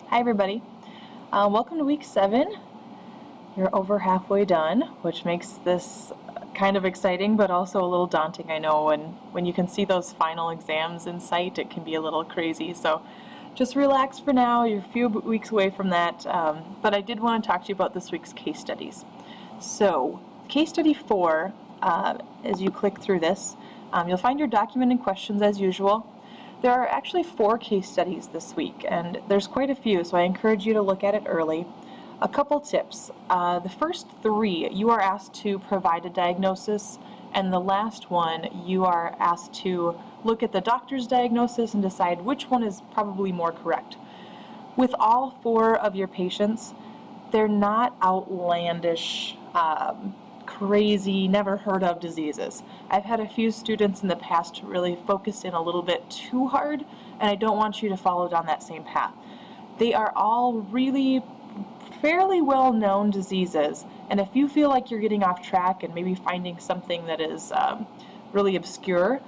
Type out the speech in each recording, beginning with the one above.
Hi everybody. Welcome to week 7. You're over halfway done, which makes this kind of exciting but also a little daunting. I know when you can see those final exams in sight, it can be a little crazy. So just relax for now. You're a few weeks away from that. But I did want to talk to you about this week's case studies. So case study 4, as you click through this, you'll find your document and questions as usual. There are actually 4 case studies this week, and there's quite a few, so I encourage you to look at it early. A couple tips. The first 3, you are asked to provide a diagnosis, and the last one, you are asked to look at the doctor's diagnosis and decide which one is probably more correct. With all 4 of your patients, they're not outlandish, crazy, never heard of diseases. I've had a few students in the past really focus in a little bit too hard, and I don't want you to follow down that same path. They are all really fairly well-known diseases, and if you feel like you're getting off track and maybe finding something that is really obscure,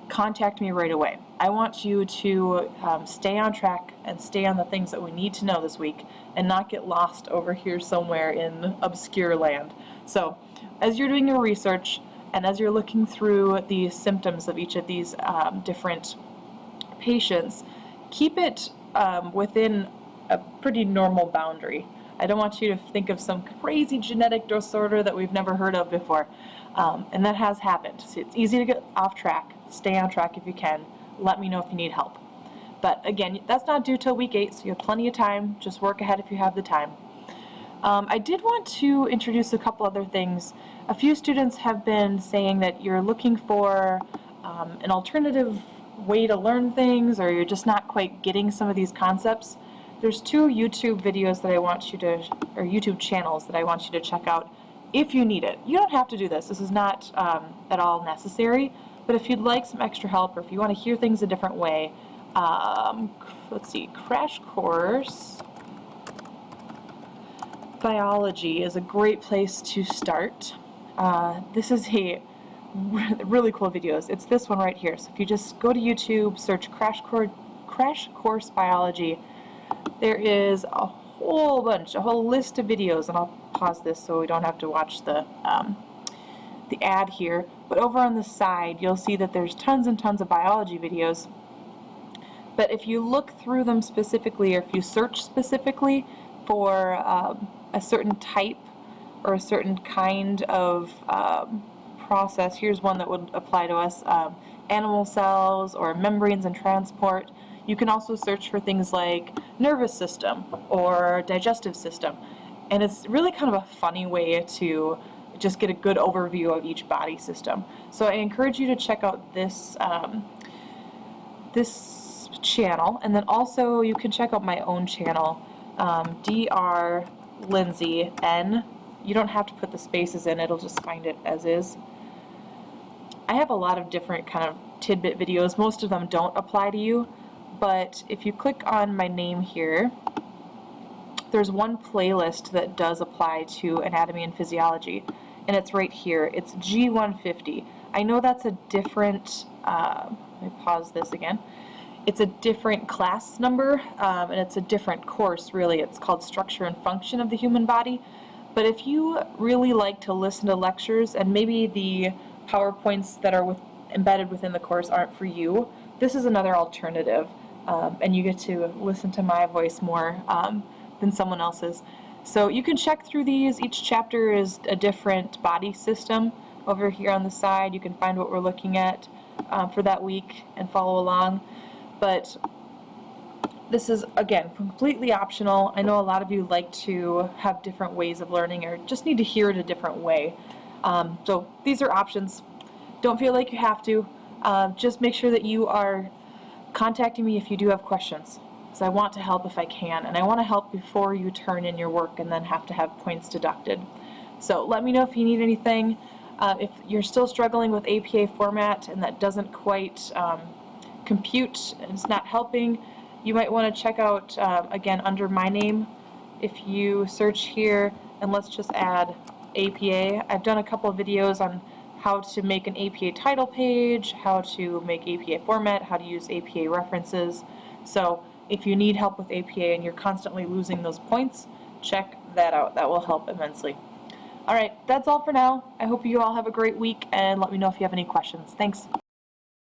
contact me right away. I want you to stay on track and stay on the things that we need to know this week and not get lost over here somewhere in obscure land. So as you're doing your research and as you're looking through the symptoms of each of these different patients, keep it within a pretty normal boundary. I don't want you to think of some crazy genetic disorder that we've never heard of before. And that has happened. So it's easy to get off track. Stay on track if you can. Let me know if you need help. But again, that's not due till week 8, so you have plenty of time. Just work ahead if you have the time. I did want to introduce a couple other things. A few students have been saying that you're looking for an alternative way to learn things, or you're just not quite getting some of these concepts. There's 2 YouTube videos that I want you to, or YouTube channels that I want you to check out if you need it. You don't have to do this. This is not at all necessary, but if you'd like some extra help, or if you want to hear things a different way, let's see, Crash Course Biology is a great place to start. This is a really cool videos. It's this one right here. So if you just go to YouTube, search Crash Course Biology, there is a whole list of videos, and I'll pause this so we don't have to watch the ad here. But over on the side, you'll see that there's tons and tons of biology videos. But if you look through them specifically, or if you search specifically for a certain type or a certain kind of process, here's one that would apply to us, animal cells or membranes and transport. You can also search for things like nervous system or digestive system. And it's really kind of a funny way to just get a good overview of each body system. So I encourage you to check out this this channel, and then also you can check out my own channel, Dr. Lindsay N. You don't have to put the spaces in, it'll just find it as is. I have a lot of different kind of tidbit videos. Most of them don't apply to you, but if you click on my name here, there's one playlist that does apply to anatomy and physiology, and it's right here. It's G150. I know that's a different, let me pause this again. It's a different class number, and it's a different course, really. It's called Structure and Function of the Human Body. But if you really like to listen to lectures, and maybe the PowerPoints that are embedded within the course aren't for you, this is another alternative, and you get to listen to my voice more than someone else's. So you can check through these. Each chapter is a different body system. Over here on the side, you can find what we're looking at for that week and follow along. But this is, again, completely optional. I know a lot of you like to have different ways of learning, or just need to hear it a different way. So these are options. Don't feel like you have to. Just make sure that you are contacting me if you do have questions, because I want to help if I can, and I want to help before you turn in your work and then have to have points deducted. So let me know if you need anything. If you're still struggling with APA format and that doesn't quite compute and it's not helping, you might want to check out, again, under my name, if you search here, and let's just add APA. I've done a couple of videos on how to make an APA title page, how to make APA format, how to use APA references. So if you need help with APA and you're constantly losing those points, check that out. That will help immensely. All right, that's all for now. I hope you all have a great week, and let me know if you have any questions. Thanks.